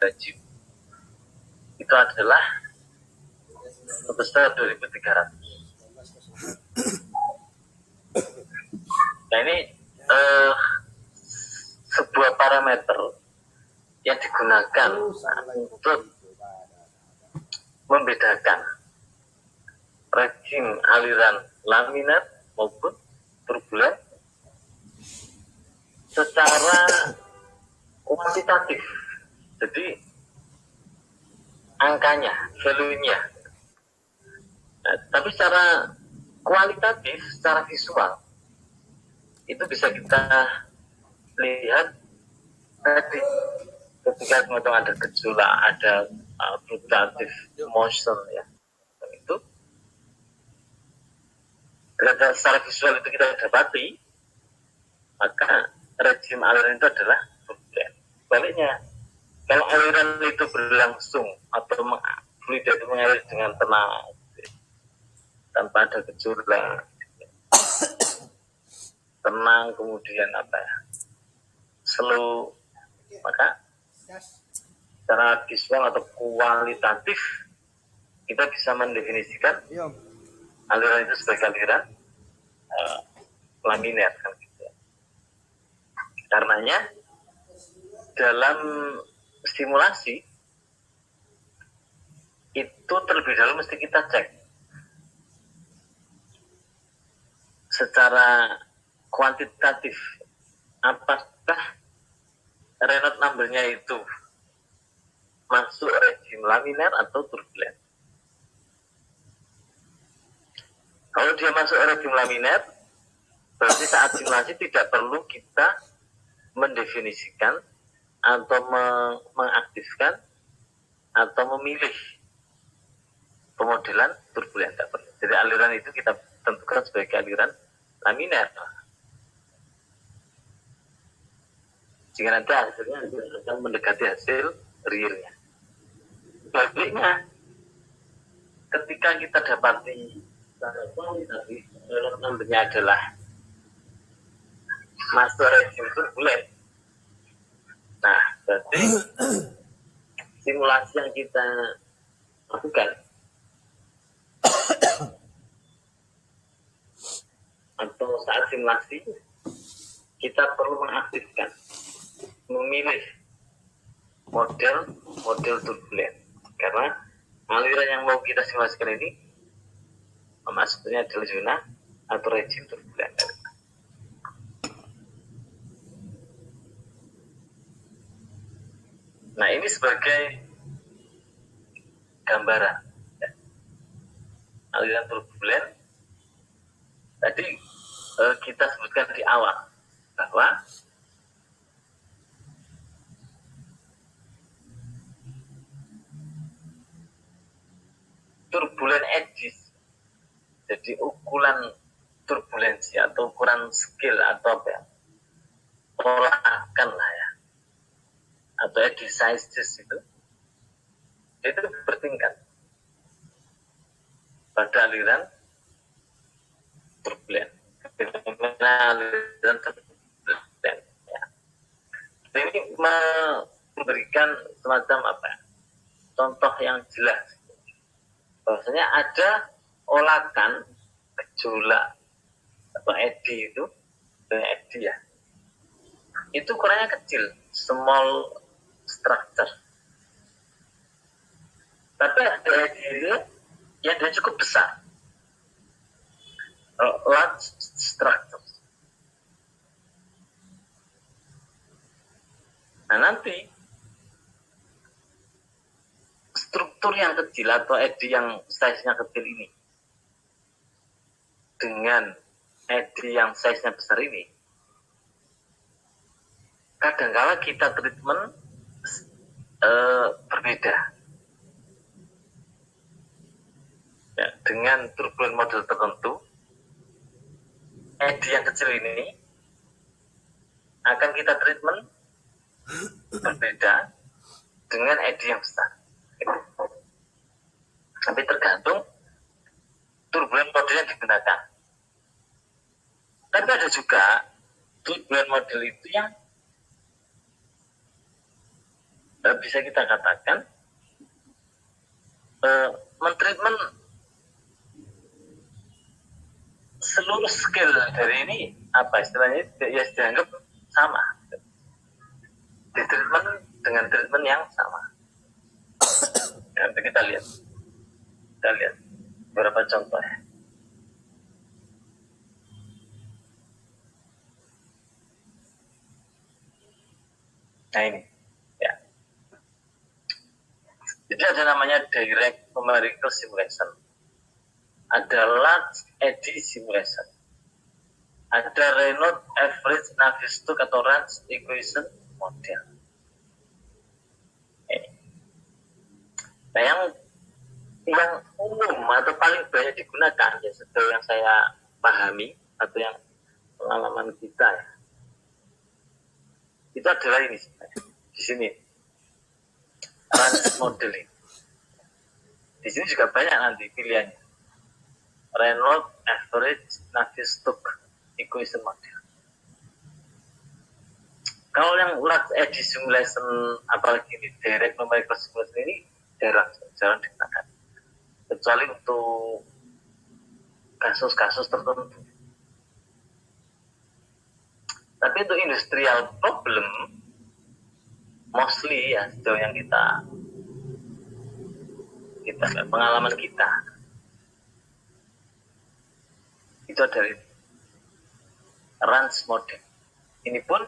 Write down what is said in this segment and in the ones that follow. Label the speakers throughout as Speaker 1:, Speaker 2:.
Speaker 1: wajib itu adalah sebesar 2.300. Nah ini sebuah parameter yang digunakan untuk membedakan rejim aliran laminar maupun turbulen secara kuantitatif. Jadi angkanya, value-nya. Nah, tapi secara kualitatif, secara visual itu bisa kita lihat tadi ketika menghitung ada gejolak, ada fluctuative motion ya, itu ketika secara visual itu kita dapati, maka rejim aliran itu adalah turbulen. Baliknya, kalau aliran itu berlangsung atau fluid itu mengalir dengan tenang tanpa ada gejolak, tenang, kemudian slow, maka secara visual atau kualitatif kita bisa mendefinisikan aliran itu sebagai aliran laminar kan gitu. Karenanya dalam stimulasi itu terlebih dahulu mesti kita cek secara kuantitatif apakah Reynolds number-nya itu masuk rejim laminar atau turbulen. Kalau dia masuk rejim laminar, berarti saat simulasi tidak perlu kita mendefinisikan atau mengaktifkan atau memilih pemodelan turbulen. Jadi aliran itu kita tentukan sebagai aliran laminar. Jika nanti hasilnya akan mendekati hasil realnya. Baliknya, ketika kita dapati kualitatif numbernya adalah masuk rejim turbulen, nah berarti simulasi yang kita lakukan atau saat simulasi kita perlu mengaktifkan, memilih model turbulen, karena aliran yang mau kita simulasikan ini maksudnya adalah zona atau rejim turbulen. Nah ini sebagai gambaran ya. Aliran turbulen tadi kita sebutkan di awal bahwa turbulen edges, jadi ukuran turbulensi atau ukuran scale atau apa ya, tolakan lah ya, atau eddy sizes itu bertingkat pada aliran turbulen. Aliran turbulen ya. Ini memberikan semacam contoh yang jelas bahwasanya ada olakan gejolak atau eddy itu, eddy ya, itu ukurannya kecil, small structure. Tapi ada eddy itu yang dia cukup besar, large structure. Nah nanti struktur yang kecil atau eddy yang size-nya kecil ini dengan eddy yang size-nya besar ini, kadangkala kita treatment berbeda ya, dengan turbulen model tertentu. Eddy yang kecil ini akan kita treatment berbeda dengan eddy yang besar. Tapi tergantung turbulen model yang digunakan. Tapi ada juga turbulen model itu yang bisa kita katakan mentreatment seluruh skill dari ini apa istilahnya ya dianggap sama, di treatment dengan treatment yang sama. Nanti kita lihat beberapa contoh ya. Nah ini ya, jadi ada namanya direct numerical simulation, ada large eddy simulation, ada Reynolds average Navier-Stokes atau range equation model. Nah yang umum atau paling banyak digunakan ya sejauh yang saya pahami atau yang pengalaman kita ya, itu adalah ini di sini range modeling. Di sini juga banyak nanti pilihannya. Reynolds average Navier-Stokes equation model. Kalau yang large eddy simulation apalagi ini direct numerical simulation ini jarang digunakan, kecuali untuk kasus-kasus tertentu. Tapi untuk industrial problem mostly ya sejauh yang kita pengalaman kita itu dari range model. Ini pun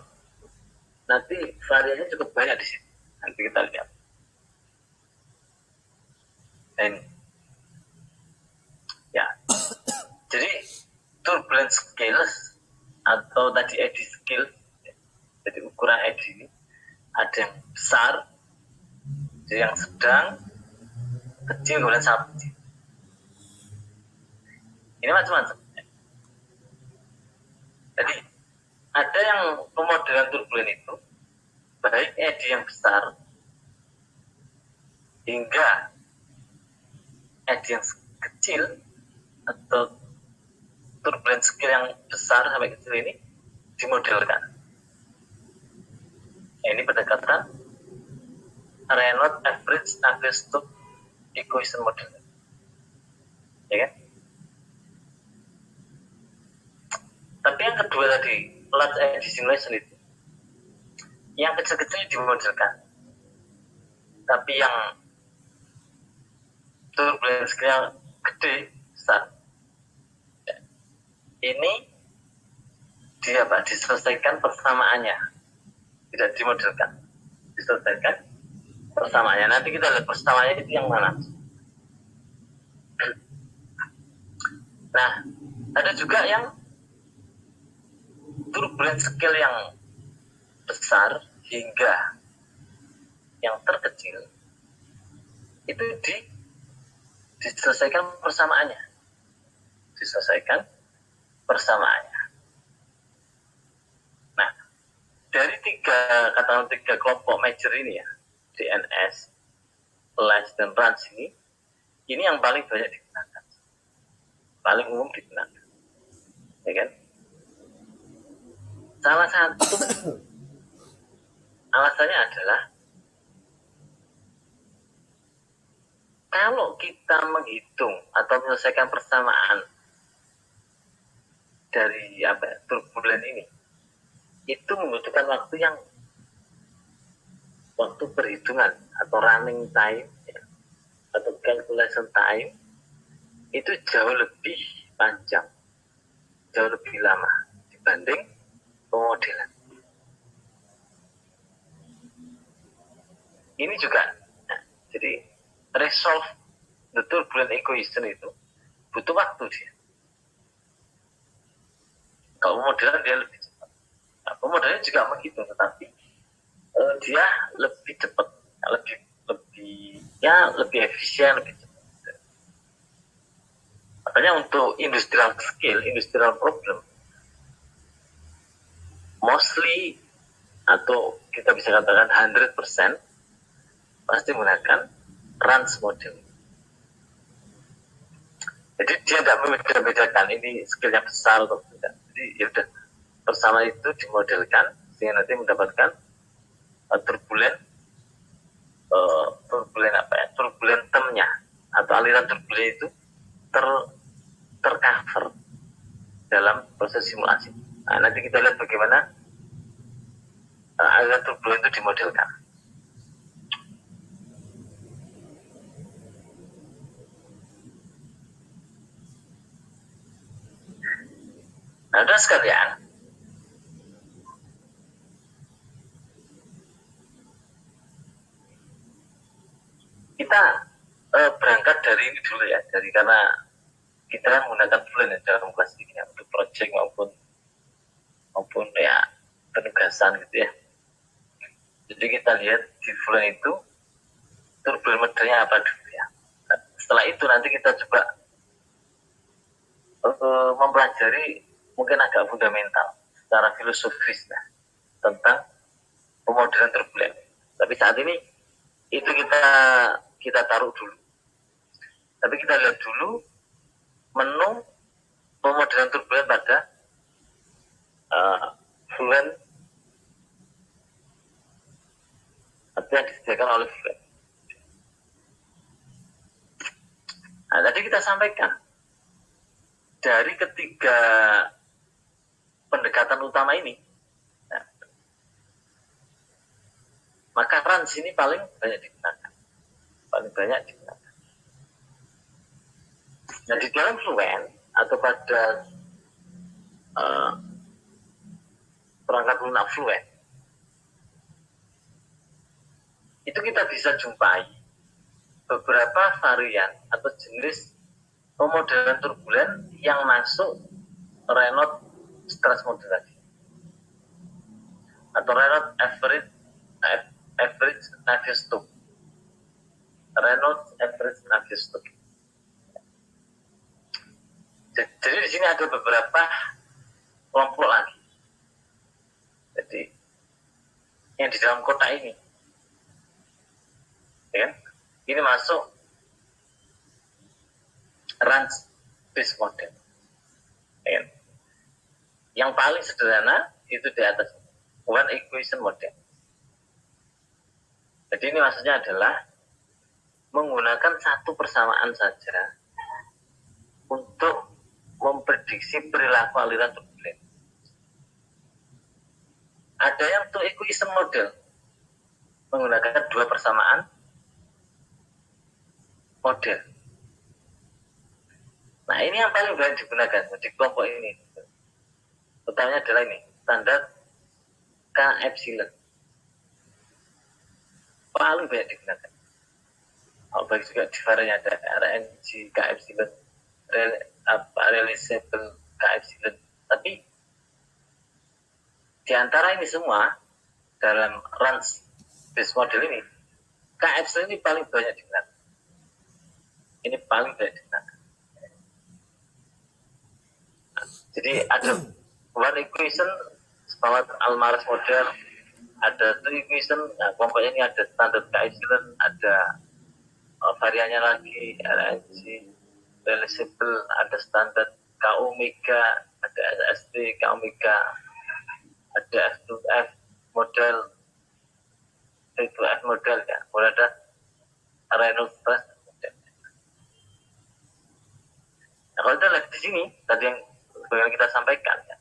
Speaker 1: nanti variannya cukup banyak di sini. Nanti kita lihat. Dan ya, jadi turbulence scales atau tadi eddy scale, jadi ukuran eddy ini ada yang besar, ada yang sedang, kecil, kemudian sangat kecil. Ini macam-macam. Jadi ada yang pemodelan turbulen itu baik eddy yang besar hingga eddy yang kecil atau turbulence scale yang besar sampai kecil ini dimodelkan. Ini pendekatan Reynolds average Navier-Stokes equation model, ya kan? Tapi yang kedua tadi large eddy simulation itu, yang kecil-kecil dimodelkan, tapi yang turbulence scale gede besar ini dia diselesaikan persamaannya, tidak dimodelkan, diselesaikan persamaannya. Nanti kita lihat persamaannya itu yang mana. Nah, ada juga yang turbulence scale yang besar hingga yang terkecil itu diselesaikan persamaannya, Nah, dari tiga kelompok major ini ya, DNS, LAS, dan RANS ini yang paling banyak digunakan, paling umum digunakan, ya kan? Salah satu alasannya adalah kalau kita menghitung atau menyelesaikan persamaan dari turbulen ini, itu membutuhkan waktu perhitungan atau running time ya, atau calculation time itu jauh lebih panjang, jauh lebih lama dibanding pemodelan. Ini juga jadi resolve the turbulent equation itu butuh waktu dia. Kalau pemodelan dia lebih cepat. Nah, pemodelan juga menghitung, tetapi dia lebih cepat, lebih efisien, lebih cepat. Makanya untuk industrial scale, industrial problem, mostly atau kita bisa katakan 100% pasti menggunakan RANS model. Jadi dia tidak membeda-bedakan ini skillnya besar atau tidak. Jadi ya udah bersama itu dimodelkan sehingga nanti mendapatkan turbulen turbulentumnya atau aliran turbulen itu tercover dalam proses simulasi. Nah, nanti kita lihat bagaimana aliran turbulen itu dimodelkan. Nah, terus sekalian, kita berangkat dari ini dulu ya, dari karena kita menggunakan Fluent ya, dalam kelas ini ya, untuk project maupun ya penugasan gitu ya. Jadi kita lihat di Fluent itu turbulen modelnya apa dulu ya. Nah, setelah itu nanti kita coba mempelajari mungkin agak fundamental secara filosofis ya, tentang pemodelan turbulen. Tapi saat ini itu kita taruh dulu. Tapi kita lihat dulu menu pemodelan turbulen pada Fluent atau yang disediakan oleh Fluent. Nah, tadi kita sampaikan dari ketiga pendekatan utama ini, nah, maka runs ini paling banyak digunakan. Nah, di dalam Fluent atau pada perangkat lunak Fluent itu kita bisa jumpai beberapa varian atau jenis pemodelan turbulen yang masuk Reynolds stress modulasi atau Reynolds average Navier-Stokes. Reynolds average Navier-Stokes. Jadi di sini ada beberapa kelompok lagi. Jadi yang di dalam kotak ini, ya, ini masuk range base model. Ya. Yang paling sederhana itu di atas one equation model. Jadi ini maksudnya adalah menggunakan satu persamaan saja untuk memprediksi perilaku aliran turbulen. Ada yang two equation model menggunakan dua persamaan model. Nah, ini yang paling banyak digunakan di kelompok ini. Utamanya adalah ini, standar K epsilon. Paling banyak digunakan. Baik juga di varian ada RNG K epsilon, realizable K epsilon. Tapi di antara ini semua dalam range base model ini, K epsilon ini paling banyak digunakan. Ini paling banyak digunakan. Nah, jadi ada one equation sebagai Almaraz model, ada two equation. Nah, kelompok ini ada standar K epsilon, ada variannya lagi RNG realizable, ada standar K omega, ada SST K omega, ada F2F model, F2F model ya, mulai ada Reynolds stress model. Nah, kalau kita lihat di sini tadi yang kita sampaikan ya,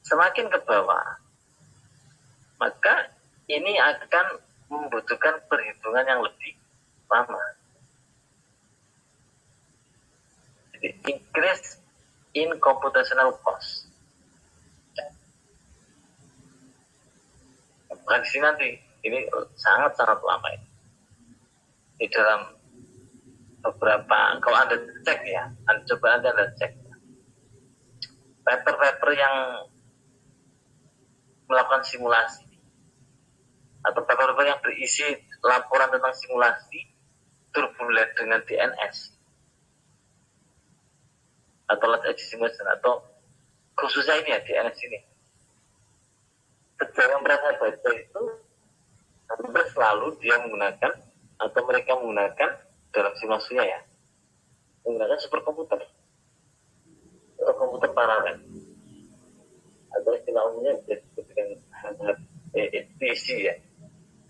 Speaker 1: semakin ke bawah maka ini akan membutuhkan perhitungan yang lebih lama. Jadi increase in computational cost. Bukan di sini nanti, ini sangat-sangat lama ini. Di dalam beberapa, kalau Anda cek ya, coba Anda cek paper-paper yang melakukan simulasi atau paper-paper yang berisi laporan tentang simulasi turbulen dengan DNS atau large edge simulation atau khususnya ini ya DNS ini. Sejauh yang pernah saya baca itu hampir selalu dia menggunakan atau mereka menggunakan dalam simulasinya ya menggunakan superkomputer atau komputer paralel atau istilah umumnya disebut dengan HPC ya,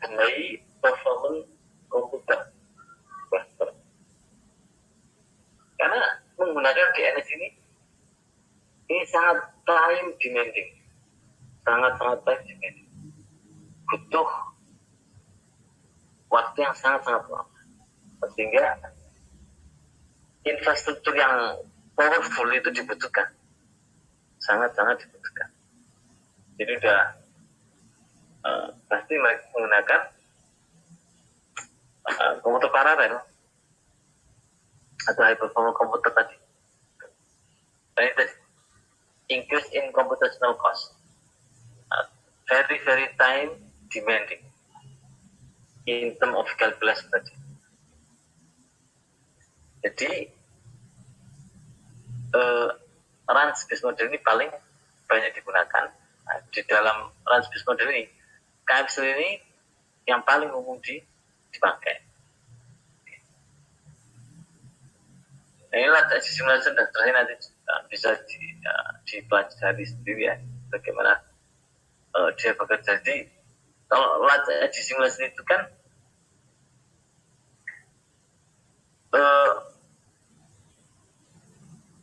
Speaker 1: high performance komputer. Karena menggunakan DNS ini sangat time demanding, sangat time demanding, butuh waktu yang sangat lama, sehingga infrastruktur yang powerful itu dibutuhkan, sangat dibutuhkan. Jadi udah pasti mereka menggunakan komputer paralel atau high performance komputer tadi. Dan itu increase in computational cost, very time demanding in term of calculation tadi. Jadi range-based model ini paling banyak digunakan. Nah, di dalam range-based model ini, KMSL ini yang paling umum dipakai. Nah, ini latih simulation dan terakhir nanti bisa dipelajari sendiri ya, bagaimana dia bekerja. Jadi kalau latih simulation itu kan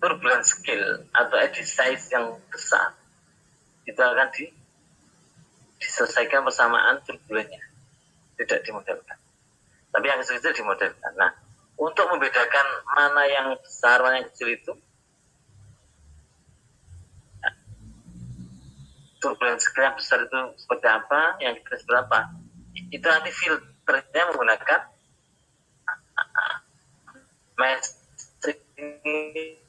Speaker 1: turbulence scale atau eddy size yang besar itu akan diselesaikan bersamaan turbulennya, tidak dimodelkan. Tapi yang kecil dimodelkan. Nah, untuk membedakan mana yang besar, mana yang kecil itu, turbulence scale yang besar itu seperti apa, yang kecil seperti apa, itu nanti filternya menggunakan metrik ini.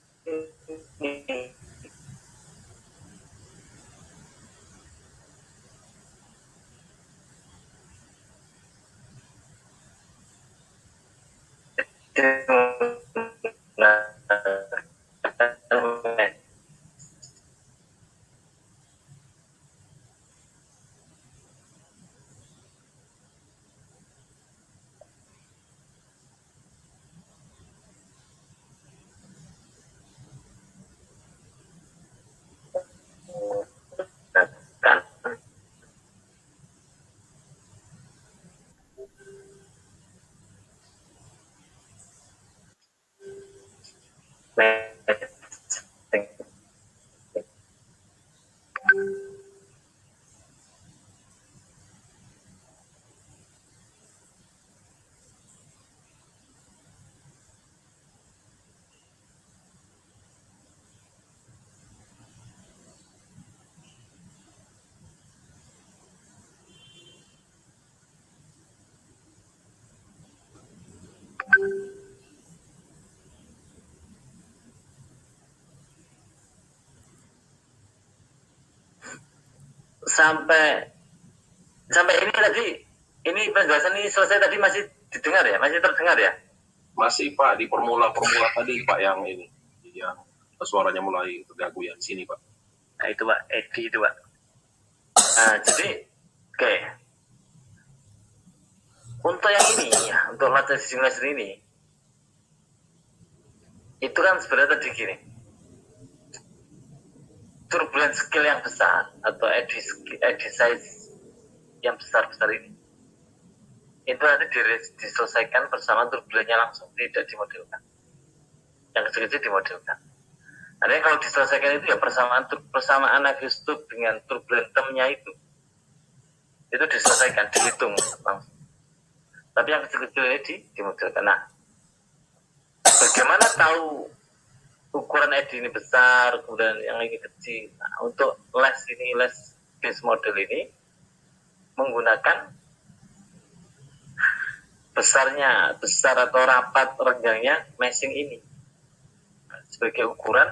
Speaker 1: sampai ini tadi, ini penjelasan ini selesai tadi, masih didengar ya, masih terdengar ya?
Speaker 2: Masih Pak, di formula tadi Pak yang ini, yang suaranya mulai terganggu ya di sini Pak.
Speaker 1: Nah itu Pak, Edi itu Pak. Nah, jadi oke. Untuk yang ini ya, untuk lattice simulation ini, itu kan sebenarnya tadi gini, turbulence scale yang besar atau eddy size yang besar ini, itu nanti diselesaikan bersama turbulennya langsung, tidak dimodelkan. Yang kecil-kecil dimodelkan. Artinya kalau diselesaikan itu ya persamaan Navier Stokes dengan turbulentumnya itu diselesaikan, dihitung langsung. Tapi yang kecil-kecil ini dimodelkan. Nah, bagaimana tahu ukuran eddy ini besar, kemudian yang ini kecil? Nah, untuk less base model ini menggunakan besar atau rapat renggangnya meshing ini sebagai ukuran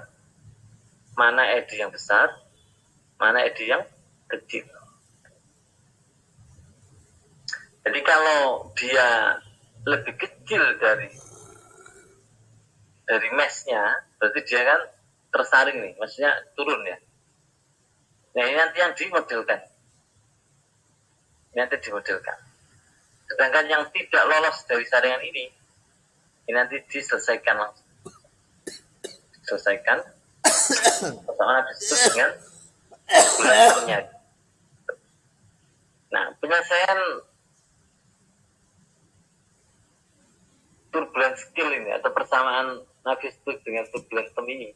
Speaker 1: mana eddy yang besar, mana eddy yang kecil. Jadi kalau dia lebih kecil dari meshnya, berarti dia kan tersaring nih, maksudnya turun ya. Nah ini nanti yang dimodelkan. Sedangkan yang tidak lolos dari saringan ini nanti diselesaikan langsung. Persoalan disebut dengan bulannya. Nah, penyelesaian turbulence skill ini atau persamaan Navier-Stokes dengan turbulence ini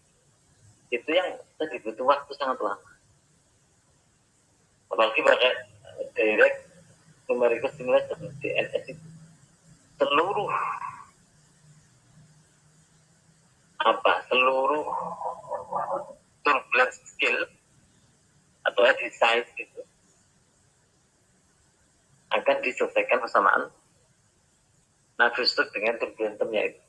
Speaker 1: itu yang tadi butuh waktu sangat lama. Apalagi pakai direct numerical stimulus seperti DNS itu seluruh turbulence skill atau exercise itu akan diselesaikan persamaan Navier-Stokes dengan turbulentumnya itu.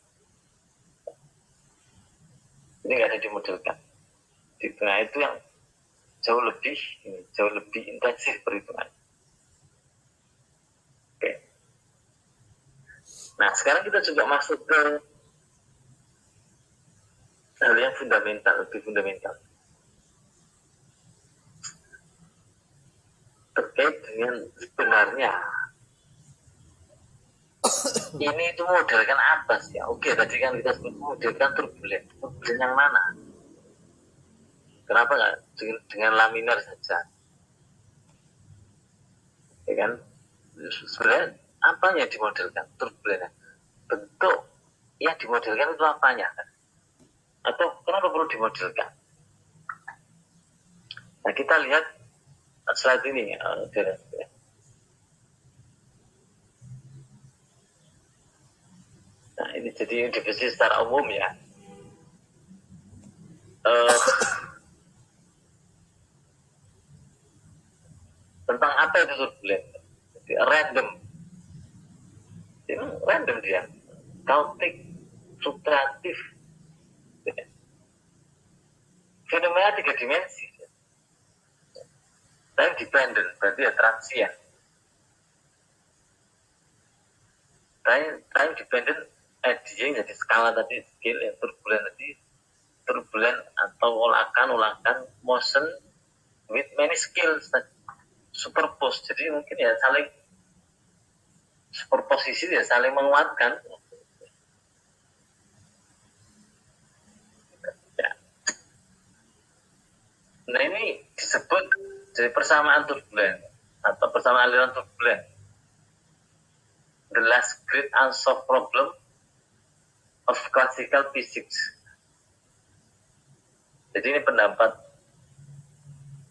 Speaker 1: Ini nggak ada dimodelkan. Nah itu yang jauh lebih intensif perhitungan. Oke. Nah sekarang kita juga masuk ke hal yang lebih fundamental terkait dengan sebenarnya ini itu modelkan apa sih? Oke, tadi kan kita sebut modelkan turbulen yang mana? Kenapa nggak dengan laminar saja? Ya kan? Sebenarnya apa yang dimodelkan turbulennya? Bentuk yang dimodelkan itu apanya? Kan? Atau kenapa perlu dimodelkan? Nah kita lihat slide ini. Nah ini jadi definisi secara umum ya. Tentang apa itu turbulen? Random. Ini random dia. Chaotic, fluktuatif. Fenomena 3 dimensi. Time dependent, berarti ya transient. Time dependent dia jadi skala tadi, scale yang turbulen tadi, turbulen atau ulakan motion with many scales superpose. Jadi mungkin ya saling superposisi ya saling menguatkan. Ya. Nah ini disebut jadi persamaan turbulen atau persamaan aliran turbulen. The last great unsolved problem of classical physics. Jadi ini pendapat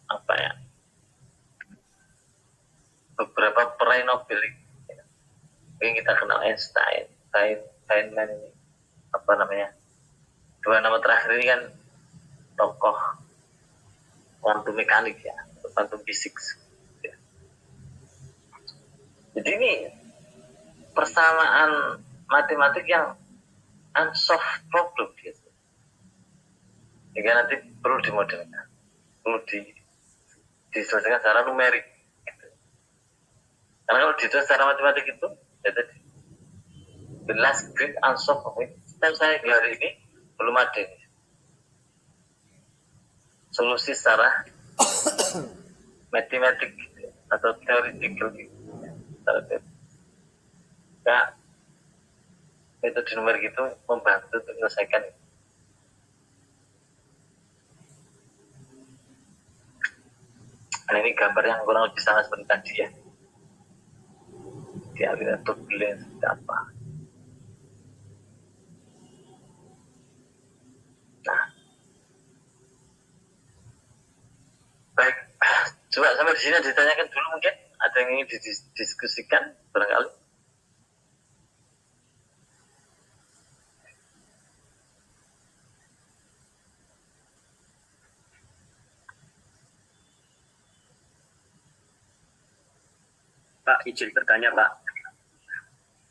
Speaker 1: apa ya? Beberapa peraih Nobel yang kita kenal Einstein, Feynman ini apa namanya? Dua nama terakhir ini kan tokoh kuantum mekanik ya, kuantum physics. Ya. Jadi ini persamaan matematik yang unsolved problem gitu. Jika nanti perlu dimodelkan, perlu diselesaikan secara numerik. Gitu. Karena kalau ditulis secara matematik itu, ya tadi, the last great unsolved problem. Setiap saya di hari ini belum ada solusi secara matematik gitu, atau theoretical gitu. Nah, metode numerik itu membantu untuk menyelesaikan. Nah ini gambar yang kurang lebih sama seperti tadi ya. Di aliran turbulen seperti apa. Nah, baik. Coba sampai di sini ditanyakan dulu mungkin. Ada yang ingin didiskusikan barangkali.
Speaker 3: Pak, izin bertanya Pak.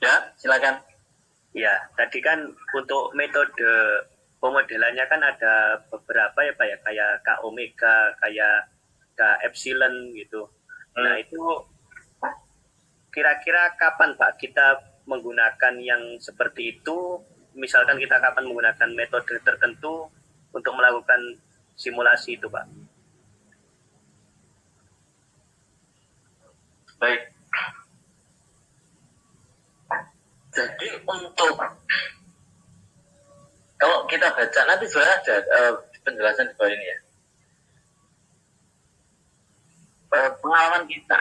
Speaker 1: Ya, silakan.
Speaker 3: Ya, tadi kan untuk metode pemodelannya kan ada beberapa ya Pak ya, kayak K omega, kayak K epsilon gitu. Nah itu kira-kira kapan Pak kita menggunakan yang seperti itu? Misalkan kita kapan menggunakan metode tertentu untuk melakukan simulasi itu Pak?
Speaker 1: Baik. Jadi untuk kalau kita baca nanti sebenarnya ada penjelasan di bawah ini ya. Pengalaman kita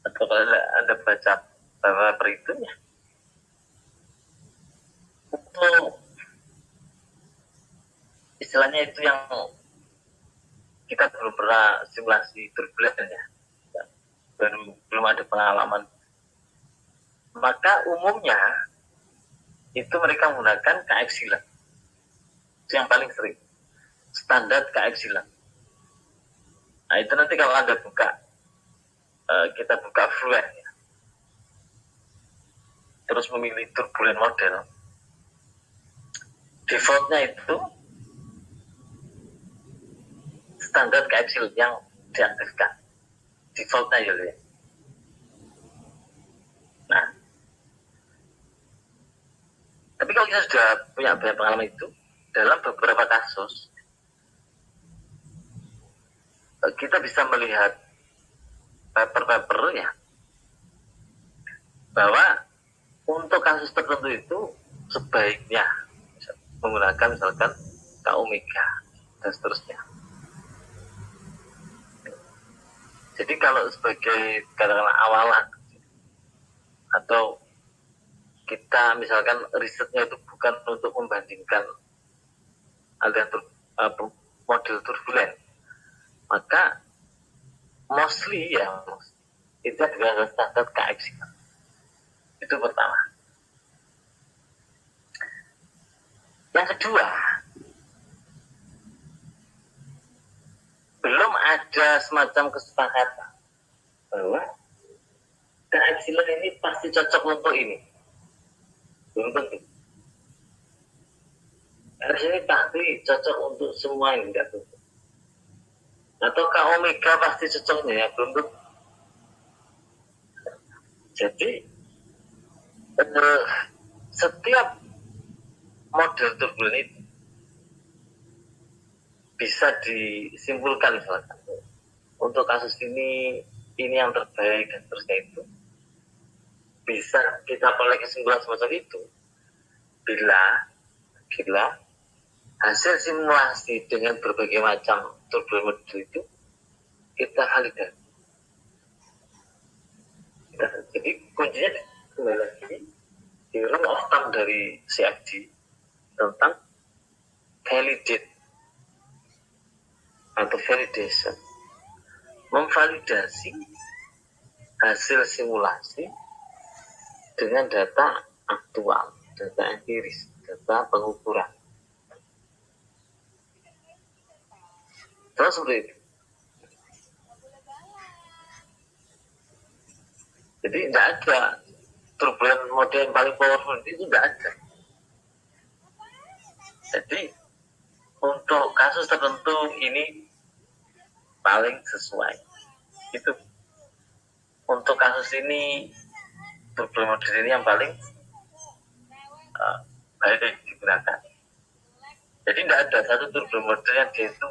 Speaker 1: atau kalau Anda baca bahwa perhitungnya istilahnya itu yang kita belum pernah simulasi turbulen ya, belum ada pengalaman. Maka umumnya itu mereka menggunakan KF-Silen. Itu yang paling sering. Standar KF-Silen. Nah itu nanti kalau Anda buka, kita buka Fluent ya. Terus memilih turbulen model. Defaultnya itu standar KF-Silen yang diaktifkan. Defaultnya ya. Nah, tapi kalau kita sudah punya banyak pengalaman itu, dalam beberapa kasus kita bisa melihat paper-paper ya bahwa untuk kasus tertentu itu sebaiknya menggunakan misalkan K-omega dan seterusnya. Jadi kalau sebagai katakanlah awalan atau kita misalkan risetnya itu bukan untuk membandingkan aliran model turbulen, maka mostly ya itu adalah standar KF-Silen. Itu pertama. Yang kedua, belum ada semacam kesepakatan bahwa KF-Silen ini pasti cocok untuk ini. Belum tentu. Harus ini pasti cocok untuk semua yang tidak tentu. Atau K-omega pasti cocoknya ya, belum tentu. Jadi setiap model turbulen itu bisa disimpulkan misalkan untuk kasus ini yang terbaik dan terusnya itu bisa kita peroleh kesimpulan semacam itu bila hasil simulasi dengan berbagai macam turbulen model itu kita validasi. Jadi kuncinya kembali lagi di rule of thumb dari CFD tentang validate atau validation, memvalidasi hasil simulasi dengan data aktual, data empiris, data pengukuran. Terus seperti itu. Jadi tidak ada turbulen model yang paling powerful, itu tidak ada. Jadi untuk kasus tertentu ini paling sesuai. Itu untuk kasus ini turbulen model ini yang paling baik digunakan. Jadi tidak ada satu turbulen model yang dia itu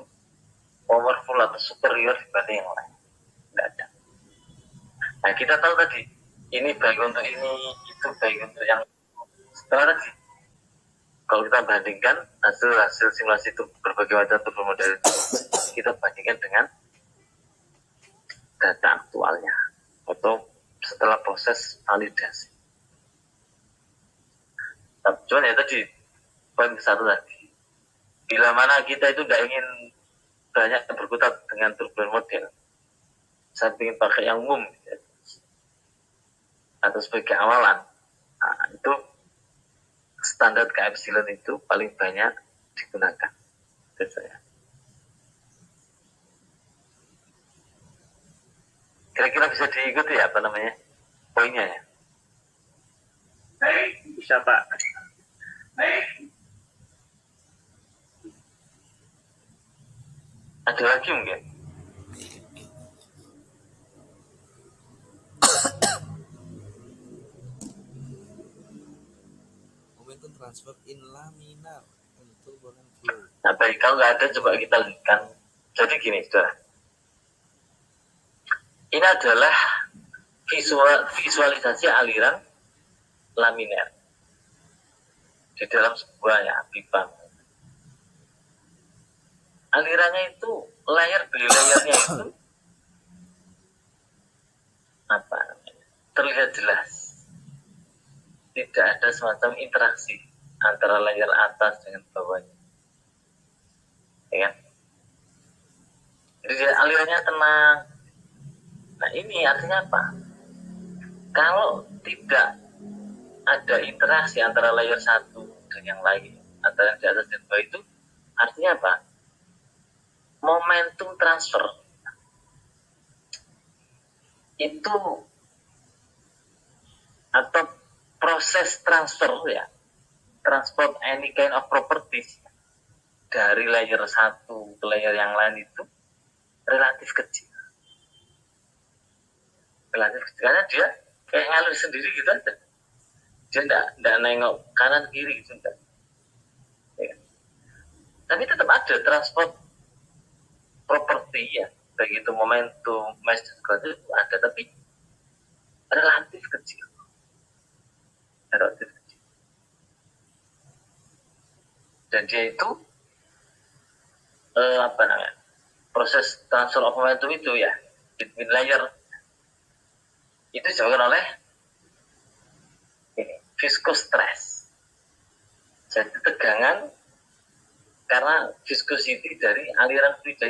Speaker 1: powerful atau superior dibanding yang lain. Tidak ada. Nah kita tahu tadi ini baik untuk ini, itu baik untuk yang setelah tadi. Kalau kita bandingkan hasil simulasi itu berbagai macam turbulen model itu, kita bandingkan dengan data aktualnya atau setelah proses validasi. Cuman ya tadi poin satu tadi, bila mana kita itu tidak ingin banyak berkutat dengan turbulen model, saya ingin pakai yang umum atau sebagai awalan, nah, itu standar KF-Silen itu paling banyak digunakan. Menurut saya. Kira-kira bisa diikuti ya apa namanya poinnya ya?
Speaker 3: Bisa Pak.
Speaker 1: Ada lagi mungkin?
Speaker 4: Momentum transfer in laminar untuk turbulent flow.
Speaker 1: Nah baik, kalau nggak ada coba kita lihatkan. Jadi gini, saudara. Ini adalah visualisasi aliran laminar di dalam sebuah ya, pipa. Alirannya itu layer beli layernya itu apa namanya? Terlihat jelas. Tidak ada semacam interaksi antara layer atas dengan bawahnya. ya kan? Jadi dia alirannya tenang. Nah ini artinya apa? Kalau tidak ada interaksi antara layer satu dan yang lain, antara yang di atas dan bawah itu, artinya apa? Momentum transfer itu atau proses transfer ya, transport any kind of properties dari layer satu ke layer yang lain itu relatif kecil. Relatif kecil karena dia kayak ngalir sendiri gitu aja. Dia enggak nengok kanan kiri gitu enggak. Ya. Tapi tetap ada transport properti ya, baik itu momentum, mass itu ada, tapi relatif kecil. Relatif kecil. Dan dia itu proses transfer of momentum itu ya between layer itu disebabkan oleh viscous stress. Jadi tegangan karena viscosity dari aliran fluida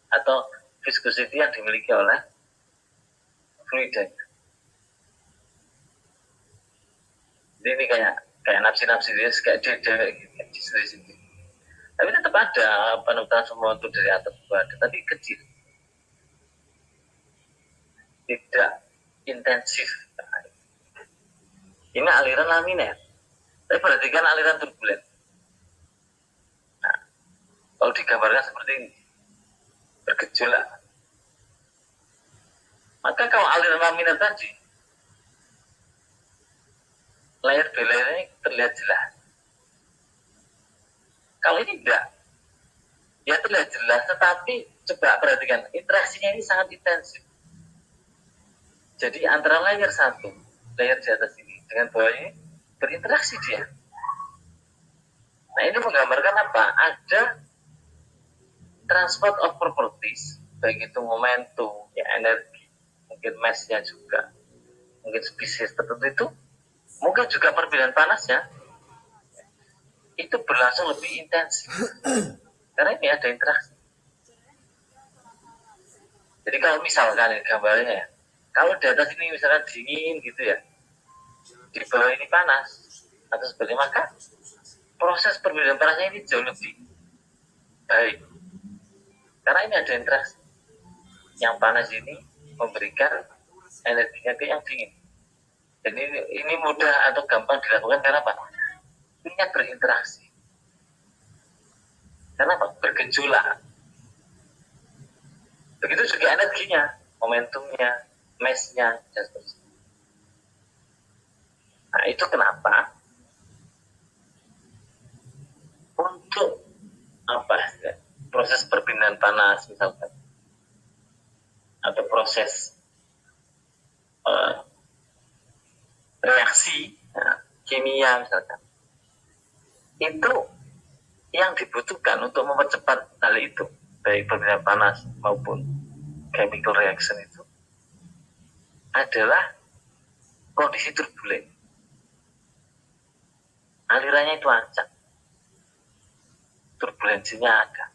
Speaker 1: atau viscosity yang dimiliki oleh fluida. Jadi ini kayak nafsi dia kayak dia gitu. Tapi tetap ada transfer momentum dari atas ke bawah, tapi kecil, tidak intensif. Ini aliran laminar. Tapi perhatikan aliran turbulen. Nah, kalau digambarkan seperti ini, bergejolak. Maka kalau aliran laminar tadi, layer layer ini terlihat jelas. Kalau ini enggak, ya terlihat jelas, tetapi coba perhatikan, interaksinya ini sangat intensif. Jadi antara layer satu, layer di atas ini, dengan bawah ini, berinteraksi dia. Nah ini menggambarkan apa? Ada transport of properties, baik itu momentum, ya energi, mungkin mass-nya juga, mungkin spesies tertentu itu, mungkin juga perbedaan panasnya, itu berlangsung lebih intensif. Karena ini ada interaksi. Jadi kalau misalkan gambarnya ya, kalau di atas ini misalkan dingin gitu ya, di bawah ini panas, atau sebagainya, maka proses perbedaan panasnya ini jauh lebih baik. Karena ini ada interaksi. Yang panas ini memberikan energinya ke yang dingin. Dan ini mudah atau gampang dilakukan karena apa? Ini berinteraksi. Karena apa? Bergejolak. Begitu juga energinya, momentumnya, mass-nya, dan seterusnya. Nah itu kenapa untuk proses perpindahan panas misalkan, atau proses reaksi kimia misalkan, itu yang dibutuhkan untuk mempercepat hal itu, baik perpindahan panas maupun chemical reaction itu adalah kondisi turbulen. Alirannya itu acak, turbulensinya ada.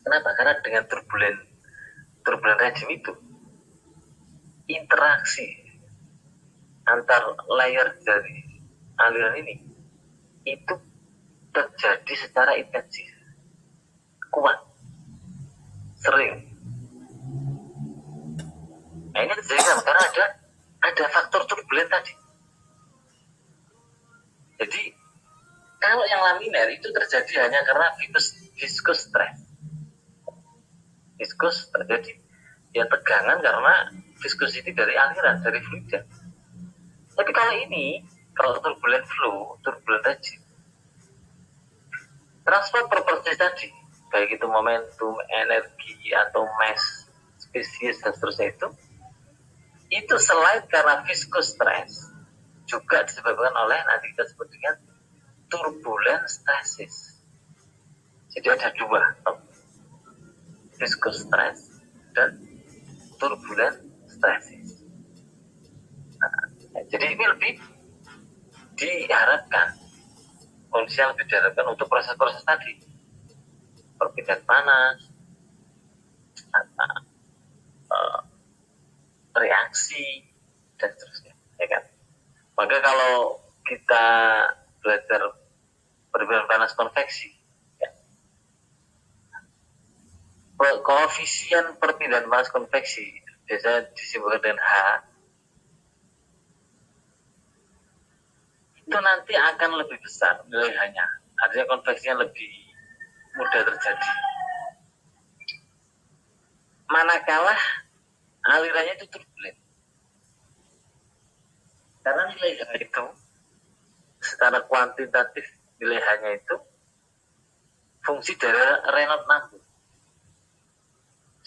Speaker 1: Kenapa? Karena dengan turbulen rejim itu, interaksi antar layer dari aliran ini itu terjadi secara intensif, kuat, sering. Nah ini terjadi karena ada faktor turbulen tadi. Jadi kalau yang laminar itu terjadi hanya karena viscous stress. Viscous terjadi ya tegangan karena viscosity dari aliran, dari fluida. Tapi kalau turbulent flow, turbulent rejim, transfer properties tadi, baik itu momentum, energi, atau mass, spesies, dan seterusnya itu selain karena viscous stress, juga disebabkan oleh, nanti kita sebut dengan turbulent stasis. Jadi ada dua, viscous stress dan turbulent stasis. Jadi ini lebih diharapkan, kondisi yang lebih diharapkan untuk proses-proses tadi. perpindahan panas, atau reaksi, dan seterusnya. Ya kan? Maka kalau kita belajar perpindahan panas konveksi, ya, koefisien perpindahan panas konveksi biasanya disebutkan dengan H, itu nanti akan lebih besar nilai H-nya. Artinya konveksinya lebih mudah terjadi. Manakala alirannya itu turbulen. Karena nilai H itu secara kuantitatif nilai H-nya itu fungsi dari Reynolds number.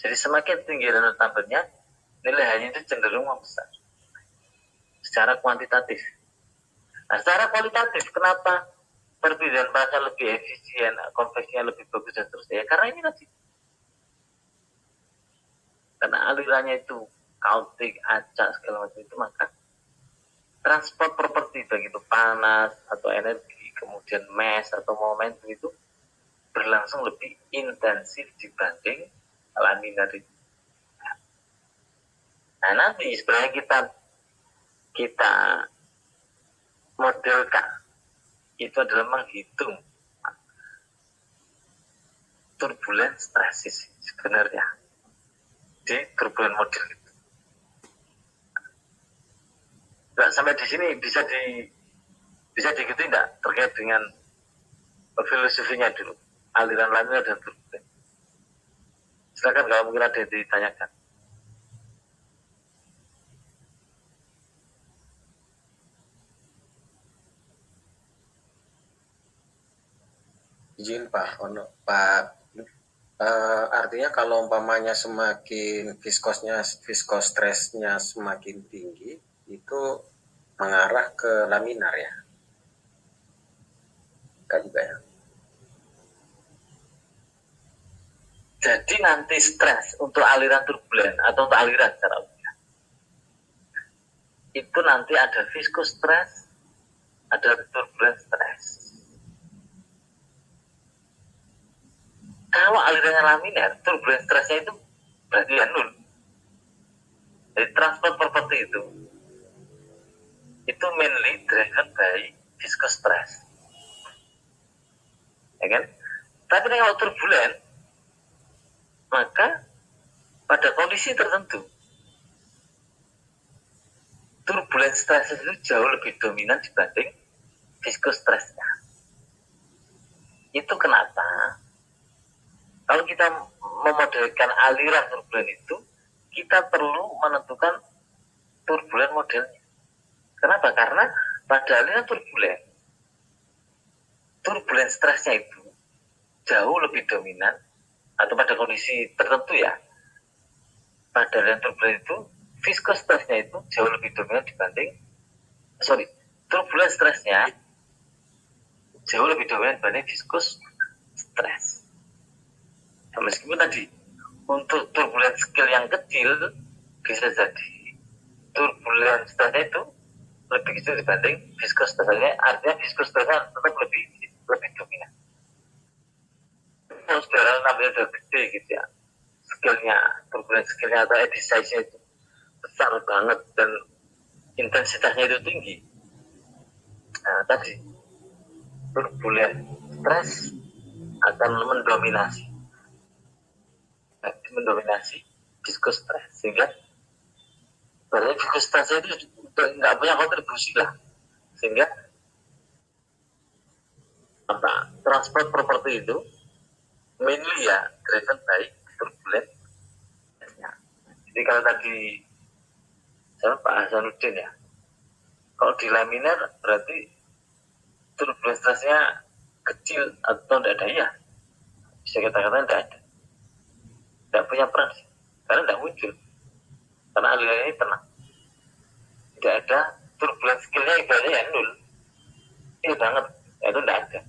Speaker 1: Jadi semakin tinggi Reynolds number-nya, nilai H-nya itu cenderung membesar. Secara kuantitatif. Nah, secara kualitatif, kenapa perpindahan panasnya lebih efisien, konveksinya lebih bagus dan seterusnya? Ya, karena ini tadi. Karena alirannya itu kautik, acak, segala macam itu, maka transport properti baik itu panas atau energi, kemudian mass atau momentum itu berlangsung lebih intensif dibanding laminar itu. Nah, nanti sebenarnya kita modelkan itu adalah menghitung turbulence stresses sebenarnya di turbulent model itu. Nah, sampai di sini bisa diikuti enggak terkait dengan filosofinya dulu, aliran laminar dan turbulent. Silakan kalau mungkin ada yang ditanyakan.
Speaker 5: Izin Pak, artinya kalau umpamanya semakin viskos stresnya semakin tinggi, itu mengarah ke laminar ya? Kan juga ya?
Speaker 1: Jadi nanti stres untuk aliran turbulen atau untuk aliran secara umum, itu nanti ada viscous stress, ada turbulent stress. Kalau alirannya laminar, turbulent stressnya itu berarti ya nol. Jadi transport property itu mainly driven by viscous stress, ya kan? Tapi kalau turbulent, maka pada kondisi tertentu turbulent stress itu jauh lebih dominan dibanding viscous stressnya. Itu kenapa kalau kita memodelkan aliran turbulent itu, kita perlu menentukan turbulent modelnya. Kenapa? Karena pada aliran turbulent stressnya itu jauh lebih dominan, atau pada kondisi tertentu ya, pada aliran turbulent itu viscous stressnya itu jauh lebih dominan turbulent stressnya jauh lebih dominan dibanding viscous stress. Nah, meskipun tadi untuk turbulent scale yang kecil bisa jadi turbulent stressnya itu lebih kecil dibanding viscous stressnya, artinya viscous stressnya tetap lebih dominan. Kalau saudara namanya udah gede gitu ya, scale-nya, turbulent scale-nya atau eddy size-nya itu besar banget dan intensitasnya itu tinggi. Nah, tadi turbulent stress akan mendominasi viscous stress, sehingga berarti viscous stress itu nggak punya kontribusi lah, sehingga transport property itu mainly ya driven by turbulent. Jadi kalau tadi Pak Hasanuddin ya, kalau di laminar berarti turbulent stressnya kecil atau tidak ada ya, bisa kita katakan tidak ada, tidak punya peran karena tidak muncul, karena aliran ini tenang, tidak ada turbulent skill-nya, ibaratnya ya nol, ini banget, ya itu tidak ada.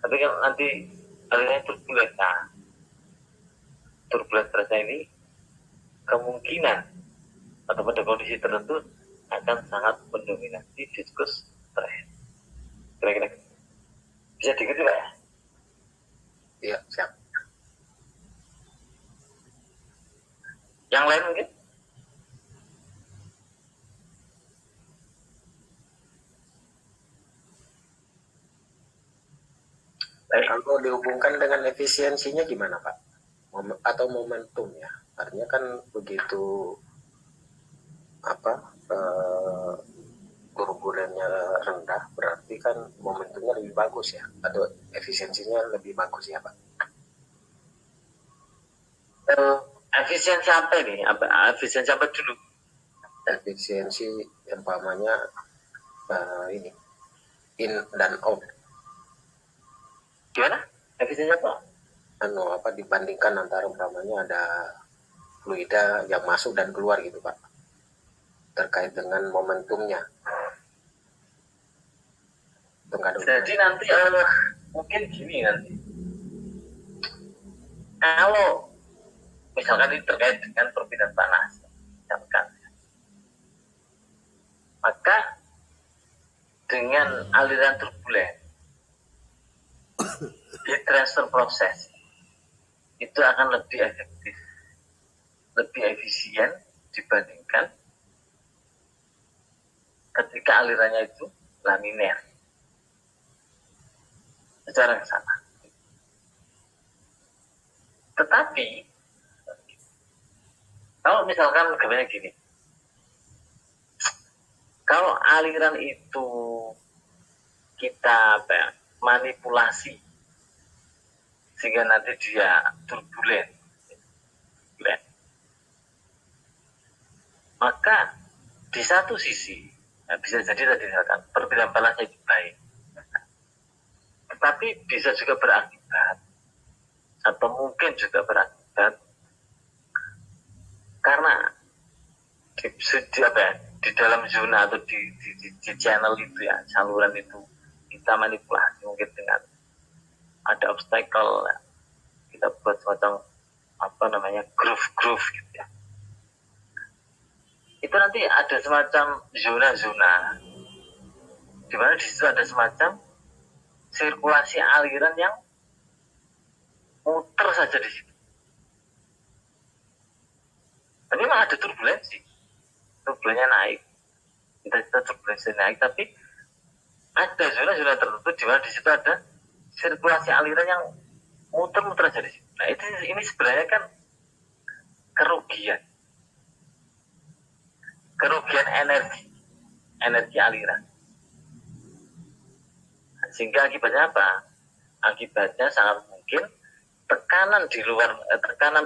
Speaker 1: Tapi kan nanti alirannya turbulent, nah turbulent stressnya ini kemungkinan atau pada kondisi tertentu akan sangat mendominasi viscous stress. Kira-kira bisa diikuti Pak ya?
Speaker 5: Iya, siap.
Speaker 1: Yang lain mungkin? Baik.
Speaker 5: Kalau dihubungkan dengan efisiensinya gimana Pak? Atau momentum ya? Artinya kan begitu apa turbulennya rendah, berarti kan momentumnya lebih bagus ya? Atau efisiensinya lebih bagus ya Pak?
Speaker 1: Efisiensi apa ini? Efisiensi apa dulu?
Speaker 5: Efisiensi umpamanya ini in dan out.
Speaker 1: Gimana? Efisiensi apa?
Speaker 5: Dibandingkan antara umpamanya ada fluida yang masuk dan keluar gitu Pak, terkait dengan momentumnya.
Speaker 1: Jadi nanti mungkin gini nanti, kalau misalkan ini terkait dengan perpindahan panas, misalkan, maka dengan aliran turbulen heat transfer proses itu akan lebih efektif, lebih efisien dibandingkan ketika alirannya itu laminer secara yang sama. Tetapi kalau misalkan gambarnya gini, kalau aliran itu kita manipulasi sehingga nanti dia turbulen, maka di satu sisi bisa jadi tadi misalkan perbedaan panasnya itu baik, tetapi bisa juga berakibat atau mungkin juga berakibat karena di dalam zona atau di channel itu ya, saluran itu kita manipulasi mungkin dengan ada obstacle, kita buat semacam groove gitu ya. Itu nanti ada semacam zona-zona di mana di situ ada semacam sirkulasi aliran yang muter saja di situ. Tapi memang ada turbulennya naik, kita turbulensi naik, tapi ada zona-zona tertentu di mana di situ ada sirkulasi aliran yang muter-muter aja di situ. Nah ini sebenarnya kan kerugian energi aliran. Sehingga akibatnya apa? Akibatnya sangat mungkin tekanan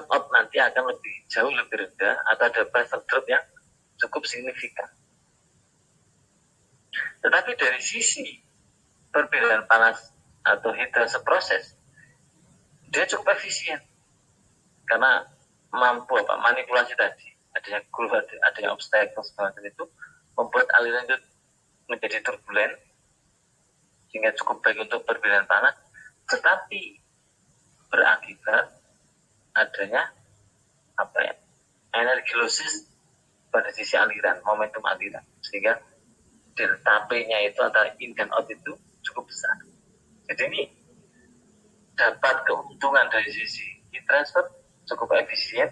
Speaker 1: out nanti akan jauh lebih rendah atau ada pressure drop yang cukup signifikan. Tetapi dari sisi perbedaan panas atau heat transfer proses, dia cukup efisien karena mampu manipulasi tadi, adanya groove, adanya obstacle segala macam itu membuat aliran itu menjadi turbulen sehingga cukup baik untuk perbedaan panas, tetapi berakibat adanya energi losses pada sisi aliran, momentum aliran, sehingga delta P-nya itu antara in dan out itu cukup besar. Jadi ini dapat keuntungan dari sisi heat transfer cukup efisien,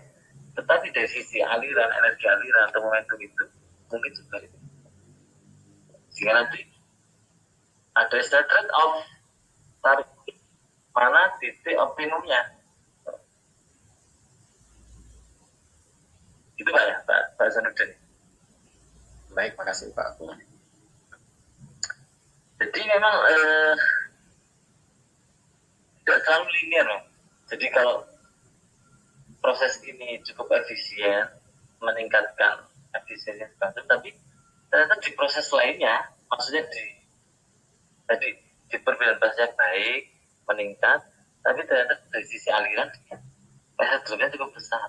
Speaker 1: tetapi dari sisi aliran, energi aliran atau momentum itu mungkin juga itu. Sehingga nanti ada istilah trade off, tarik mana titik optimumnya. Itu Pak ya, Pak Zanudin.
Speaker 5: Baik, makasih Pak.
Speaker 1: Jadi memang tidak selalu linear. Jadi kalau proses ini cukup efisien, meningkatkan efisiensi tapi ternyata di proses lainnya, maksudnya di perbedaan pasnya baik, meningkat, tapi ternyata dari sisi aliran pressure dropnya cukup besar.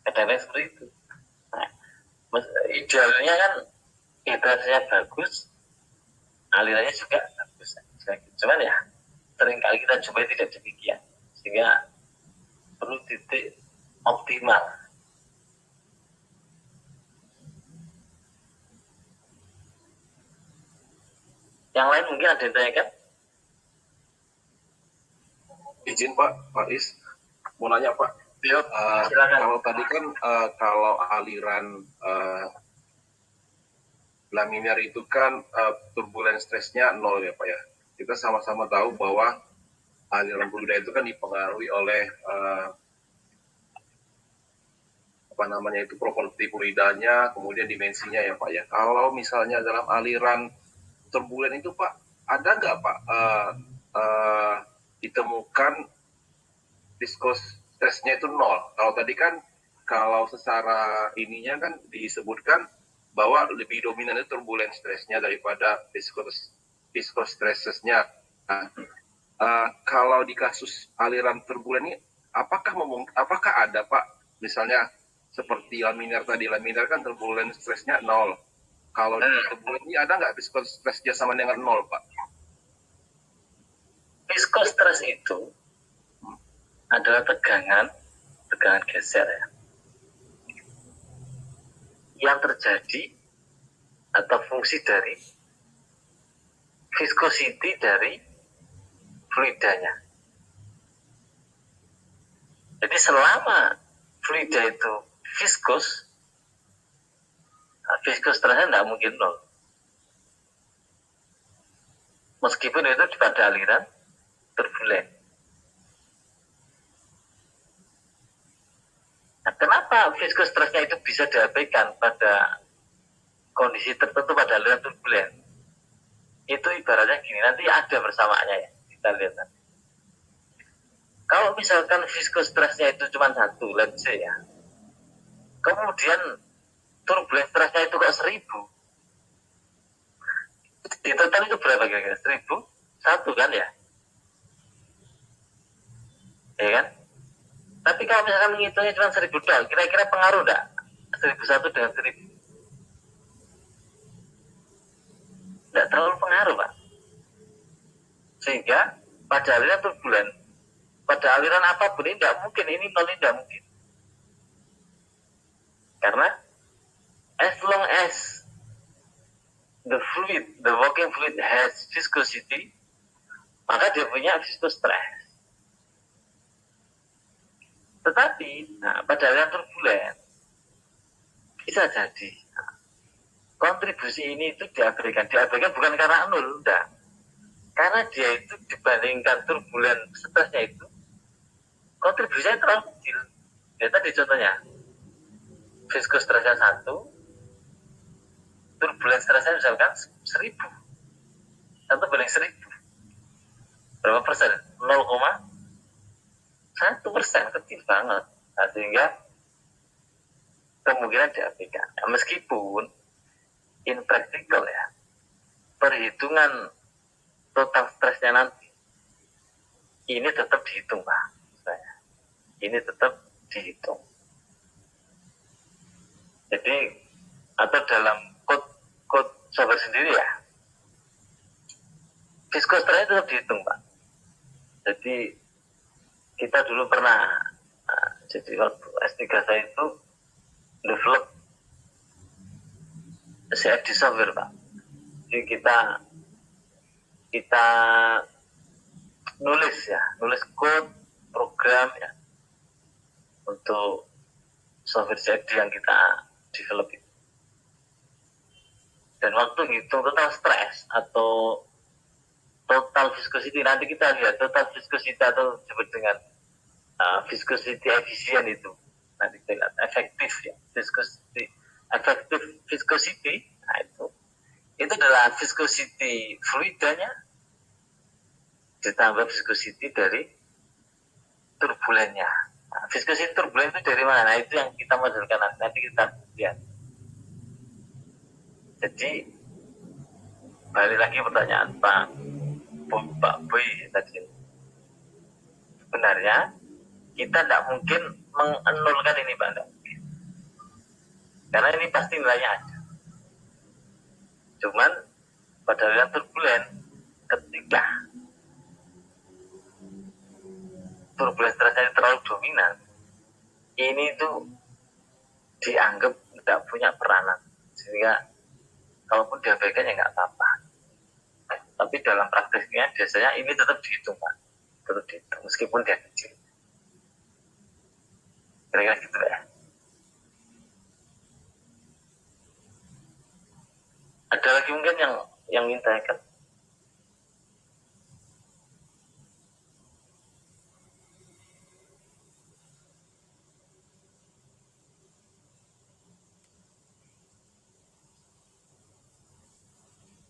Speaker 1: Kadang-kadang seperti itu. Nah, idealnya kan hidrasinya bagus, alirannya juga bagus. Cuman ya seringkali kita coba tidak demikian, sehingga perlu titik optimal. Yang lain mungkin ada yang tanyakan?
Speaker 2: Izin Pak Is, mau nanya Pak.
Speaker 1: Yuk,
Speaker 2: Eh,
Speaker 1: silakan.
Speaker 2: kalau tadi kan kalau aliran laminar itu kan turbulence stressnya nol ya Pak ya. Kita sama-sama tahu bahwa aliran fluida itu kan dipengaruhi oleh apa namanya itu properti fluidanya, kemudian dimensinya ya Pak ya. Kalau misalnya dalam aliran turbulen itu Pak, ada nggak Pak ditemukan viskos stresnya itu nol? Kalau tadi kan kalau secara ininya kan disebutkan bahwa lebih dominan itu turbulen stresnya daripada viskos stresesnya. Nah, kalau di kasus aliran turbulen ini, apakah ada Pak, misalnya seperti laminar tadi, laminar kan turbulen stresnya nol. Kalau di turbulen ini ada nggak viskos stresnya sama dengan nol Pak?
Speaker 1: Viskostres itu adalah tegangan geser ya, yang terjadi atau fungsi dari viscosity dari fluidanya. Jadi selama fluida itu viskos, viskositresnya tidak mungkin nol. Meskipun itu pada aliran turbulen. Nah, kenapa viskositresnya itu bisa diabaikan pada kondisi tertentu pada aliran turbulen? Itu ibaratnya gini, nanti ada bersamaannya ya, kita lihat nanti. Kalau misalkan viskositresnya itu cuma 1, let's say ya, kemudian turbulen stresnya itu kok 1000, di total itu berapa kira-kira? 1000? 1 kan ya? Ya kan? Tapi kalau misalkan menghitungnya cuma 1000 doang, kira-kira pengaruh enggak? 1001 dengan 1000? Enggak terlalu pengaruh, Pak. Sehingga pada aliran turbulen, pada aliran apapun ini tidak mungkin, ini nol, ini tidak mungkin. Karena as long as the working fluid has viscosity, maka dia punya viscous stress. Tetapi, pada aliran turbulen bisa jadi kontribusi ini itu diabaikan bukan karena nol, enggak. Karena dia itu dibandingkan turbulen stresnya itu, kontribusinya terlalu kecil. Ya tadi contohnya, viskos stresnya 1, turbulen stresnya misalkan 1000. 1/1000. Berapa persen? 0,1%, kecil banget. Nah, sehingga kemungkinan diabaikan. Nah, meskipun in practical ya, perhitungan total stresnya nanti ini tetap dihitung Pak. Ini tetap dihitung. Jadi atau dalam code software sendiri ya, viskos stresnya tetap dihitung Pak. Jadi kita dulu pernah, jadi waktu S3 saya itu develop CFD software Pak. Jadi kita nulis code program ya untuk software CFD yang kita develop itu. Dan waktu hitung total stress atau total viscosity, nanti kita lihat total viscosity atau disebut dengan viscosity efisien itu, nanti kita lihat efektif ya, efektif viscosity. Nah, itu adalah viscosity fluidanya ditambah viscosity dari turbulennya. Nah, viscosity turbulen itu dari mana? Nah, itu yang kita modelkan nanti kita lihat. Jadi balik lagi pertanyaan Pak Boy tadi. Sebenarnya kita tidak mungkin mengenolkan ini Pak, tidak mungkin. Karena ini pasti nilainya ada. Cuman pada aliran turbulen, ketika turbulen stresnya terlalu dominan, ini tuh dianggap tidak punya peranan, sehingga kalaupun diabaikan ya nggak apa-apa. Tapi dalam praktiknya biasanya ini tetap dihitung Pak. tetap dihitung meskipun dia kecil. Kira-kira gitu ya. Ada lagi mungkin yang ingin tanyakan?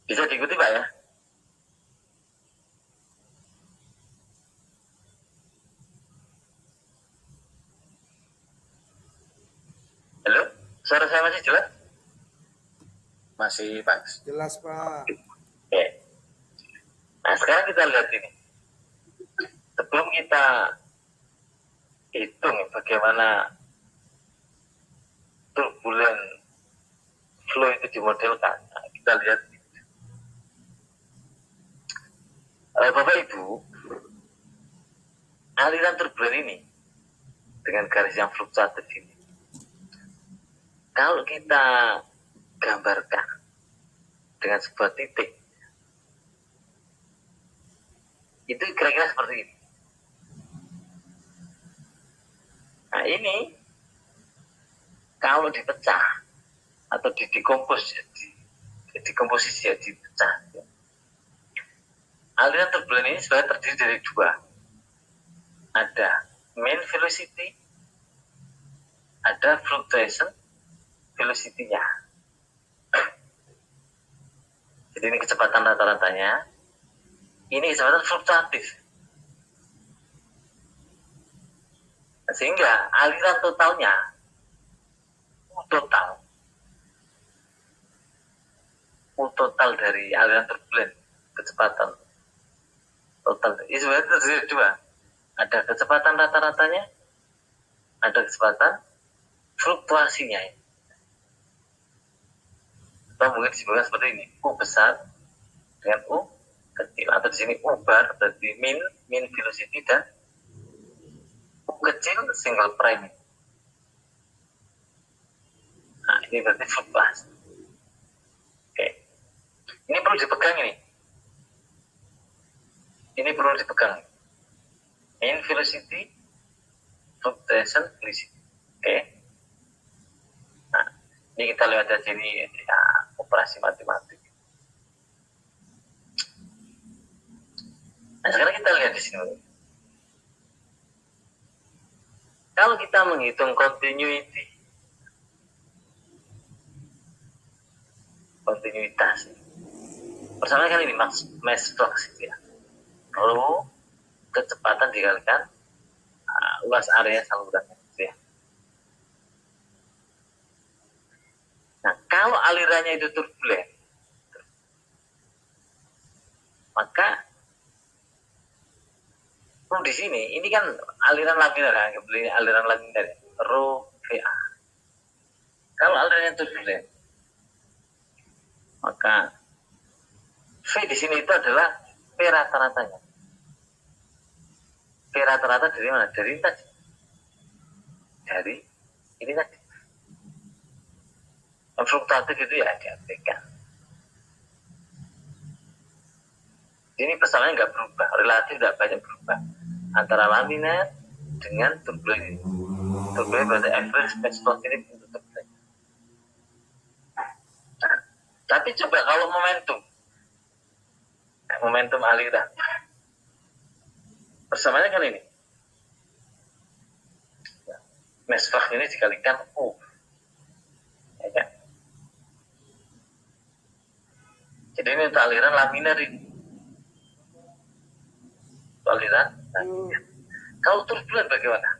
Speaker 1: Bisa diikuti Pak ya? Halo, suara saya masih jelas?
Speaker 5: Masih Pak.
Speaker 4: Jelas Pak.
Speaker 1: Oke. Nah sekarang kita lihat ini. Sebelum kita hitung bagaimana turbulent flow itu dimodelkan, nah, kita lihat. Bapak Ibu, aliran turbulent ini dengan garis yang fluktuatif ini, kalau kita gambarkan dengan sebuah titik, itu kira-kira seperti ini. Nah ini kalau dipecah atau dikomposisi ya, dipecah. Aliran turbulent ini sebenarnya terdiri dari dua. Ada mean velocity, ada fluctuation velocity-nya. Jadi ini kecepatan rata-ratanya, ini kecepatan fluktuatif. Sehingga aliran totalnya, total dari aliran turbulent, kecepatan total, ini sebenarnya terdiri dari dua. Ada kecepatan rata-ratanya, ada kecepatan fluktuasinya. Atau mungkin disebutkan seperti ini, U besar dengan U kecil, atau di sini U bar berarti mean velocity dan U kecil single prime. Nah ini berarti fluktuasi. Oke, ini perlu dipegang ini. Ini perlu dipegang. Mean velocity, fluctuation velocity. Oke. Nah, ini kita lihat dari sini ya, operasi matematik. Nah, sekarang kita lihat di sini. Kalau kita menghitung kontinuitas, pertama kan ini mass flux ya. Lalu kecepatan dikalikan luas area saluran ya. Nah, kalau alirannya itu turbulent, maka di sini ini kan aliran laminar ya, aliran laminar rho VA. Kalau alirannya turbulent, maka V di sini itu adalah P rata-ratanya. P rata-rata dari mana? Dari ini tadi. Dari ini tadi. Yang fluktuatif itu ya diartikan. Ini persamaannya nggak berubah, relatif nggak banyak berubah antara laminar dengan turbulent. Turbulent berarti average mass flux ini untuk turbulent. Nah, tapi coba kalau momentum aliran, persamaannya kan ini. Mass flux ini dikalikan U. Ya kan? Jadi ini untuk aliran laminar ini. Aliran. Kalau turbulent bagaimana?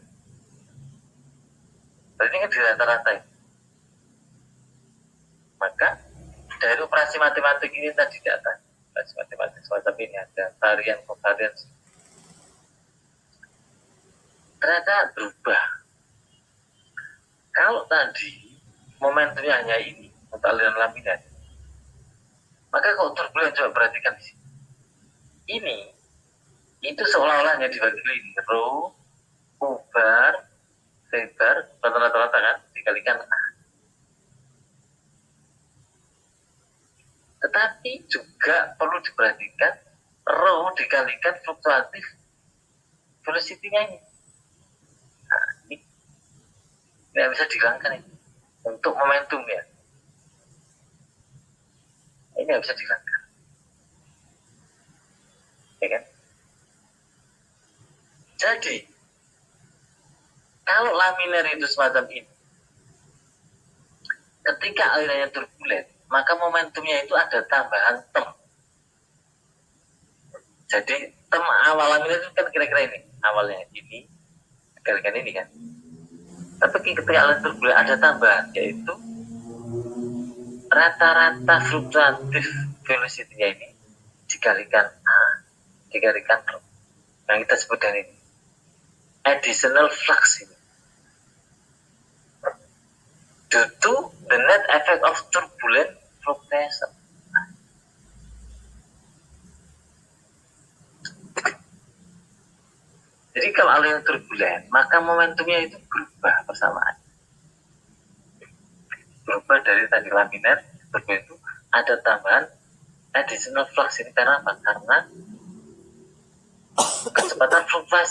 Speaker 1: Berarti kan di rata-rata. Maka dari operasi matematik ini tadi di atas, operasi matematik semacam ini ada varian covariance. Ternyata berubah. Kalau tadi momentumnya hanya ini untuk aliran laminar, maka kalau turbulent coba perhatikan di sini. Ini itu seolah-olah hanya dibagi ini rho, U bar, V bar, rata-rata kan dikalikan A. Tetapi juga perlu diperhatikan rho dikalikan fluktuatif velocity-nya ini. Nah, ini nggak bisa dihilangkan ini. Untuk momentum ya. Ini nggak bisa dihilangkan. Ya kan? Jadi, kalau laminar itu semacam ini, ketika alirannya turbulen, maka momentumnya itu ada tambahan tem. Jadi, tem awal laminar itu kan kira-kira ini. Awalnya ini, kira-kira ini kan. Tapi ketika aliran turbulen ada tambahan, yaitu rata-rata fluktuatif velocity-nya ini dikalikan A, dikalikan Rho. Yang kita sebut dengan ini additional flux ini. Due to the net effect of turbulent fluctuation. Jadi kalau aliran turbulen, maka momentumnya itu berubah bersamaan. Berubah dari tadi laminar, turbulen itu ada tambahan additional flux ini karena apa? Karena kecepatan fluktuasi